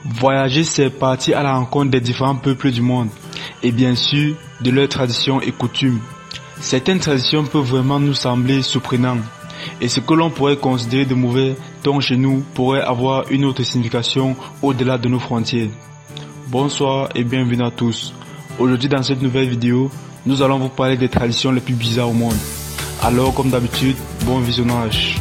Voyager, c'est partir à la rencontre des différents peuples du monde et bien sûr de leurs traditions et coutumes. Certaines traditions peuvent vraiment nous sembler surprenantes et ce que l'on pourrait considérer de mauvais ton chez nous pourrait avoir une autre signification au-delà de nos frontières. Bonsoir et bienvenue à tous. Aujourd'hui dans cette nouvelle vidéo, nous allons vous parler des traditions les plus bizarres au monde. Alors comme d'habitude, bon visionnage.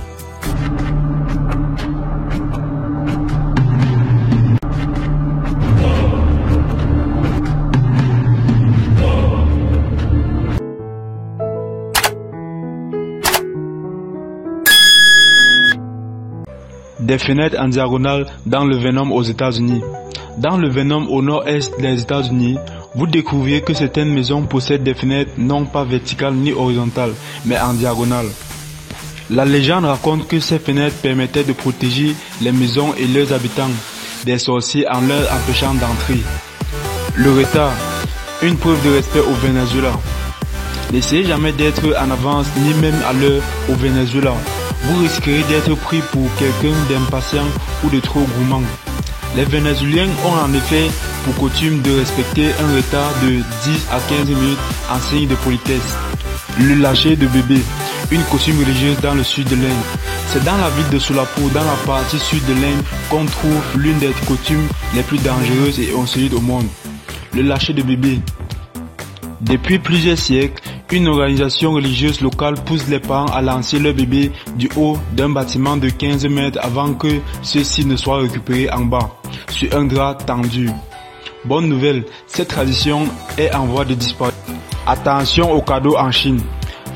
Des fenêtres en diagonale dans le Venom aux États-Unis. Dans le Venom au nord-est des États-Unis, vous découvrirez que certaines maisons possèdent des fenêtres non pas verticales ni horizontales, mais en diagonale. La légende raconte que ces fenêtres permettaient de protéger les maisons et leurs habitants des sorciers en leur empêchant d'entrer. Le retard, une preuve de respect au Venezuela. N'essayez jamais d'être en avance ni même à l'heure au Venezuela. Vous risquerez d'être pris pour quelqu'un d'impatient ou de trop gourmand. Les Vénézuéliens ont en effet pour coutume de respecter un retard de 10 à 15 minutes en signe de politesse. Le lâcher de bébé, une coutume religieuse dans le sud de l'Inde. C'est dans la ville de Solapur, dans la partie sud de l'Inde, qu'on trouve l'une des coutumes les plus dangereuses et insolites au monde. Le lâcher de bébé. Depuis plusieurs siècles, une organisation religieuse locale pousse les parents à lancer leur bébé du haut d'un bâtiment de 15 mètres avant que ceux-ci ne soient récupérés en bas, sur un drap tendu. Bonne nouvelle, cette tradition est en voie de disparaître. Attention aux cadeaux en Chine.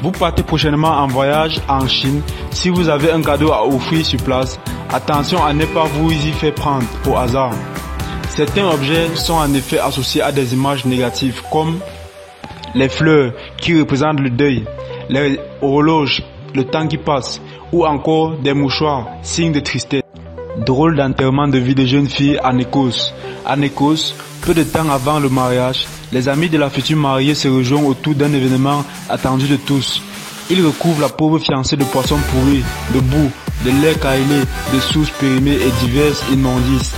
Vous partez prochainement en voyage en Chine. Si vous avez un cadeau à offrir sur place, attention à ne pas vous y faire prendre au hasard. Certains objets sont en effet associés à des images négatives comme les fleurs qui représentent le deuil, les horloges, le temps qui passe, ou encore des mouchoirs, signe de tristesse. Drôle d'enterrement de vie de jeune fille en Écosse. En Écosse, peu de temps avant le mariage, les amis de la future mariée se rejoignent autour d'un événement attendu de tous. Ils recouvrent la pauvre fiancée de poissons pourris, de boue, de lait caillé, de souches périmées et diverses immondices.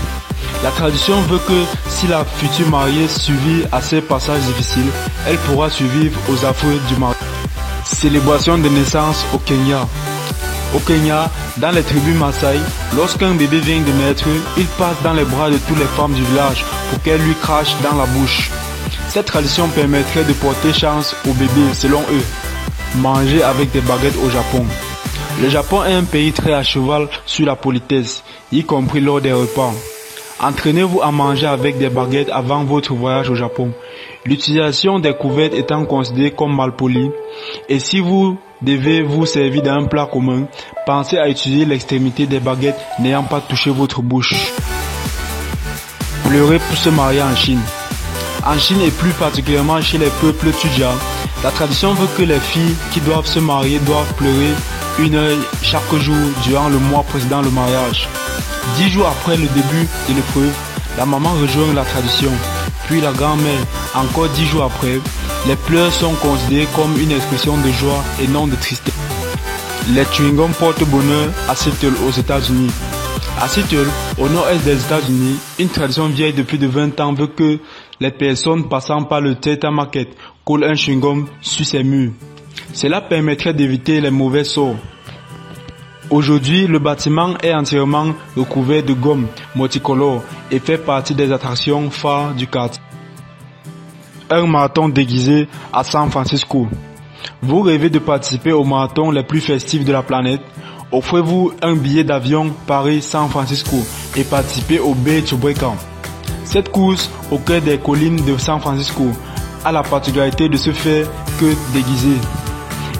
La tradition veut que si la future mariée survit à ces passages difficiles, elle pourra survivre aux affres du mariage. Célébration de naissance au Kenya. Au Kenya, dans les tribus Maasai, lorsqu'un bébé vient de naître, il passe dans les bras de toutes les femmes du village pour qu'elles lui crachent dans la bouche. Cette tradition permettrait de porter chance au bébé selon eux. Manger avec des baguettes au Japon. Le Japon est un pays très à cheval sur la politesse, y compris lors des repas. Entraînez-vous à manger avec des baguettes avant votre voyage au Japon. L'utilisation des couvertes étant considérée comme malpolie, et si vous devez vous servir d'un plat commun, pensez à utiliser l'extrémité des baguettes n'ayant pas touché votre bouche. Pleurer pour se marier en Chine. En Chine et plus particulièrement chez les peuples Tujia, la tradition veut que les filles qui doivent se marier doivent pleurer 1 heure chaque jour durant le mois précédant le mariage. 10 jours après le début de l'épreuve, la maman rejoint la tradition, puis la grand-mère. Encore 10 jours après, les pleurs sont considérés comme une expression de joie et non de tristesse. Les chewing-gums porte-bonheur à Seattle aux États-Unis. À Seattle, au nord-est des États-Unis, une tradition vieille de plus de 20 ans veut que les personnes passant par le Theater Market collent un chewing-gum sur ses murs. Cela permettrait d'éviter les mauvais sorts. Aujourd'hui, le bâtiment est entièrement recouvert de gomme multicolore et fait partie des attractions phares du quartier. Un marathon déguisé à San Francisco. Vous rêvez de participer au marathon les plus festifs de la planète? Offrez-vous un billet d'avion Paris-San Francisco et participez au Bay to Break. Cette course au cœur des collines de San Francisco a la particularité de se faire que déguisée.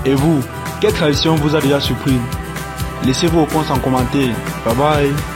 Et vous, quelle tradition vous a déjà surpris? Laissez vos réponses en commentaire. Bye bye.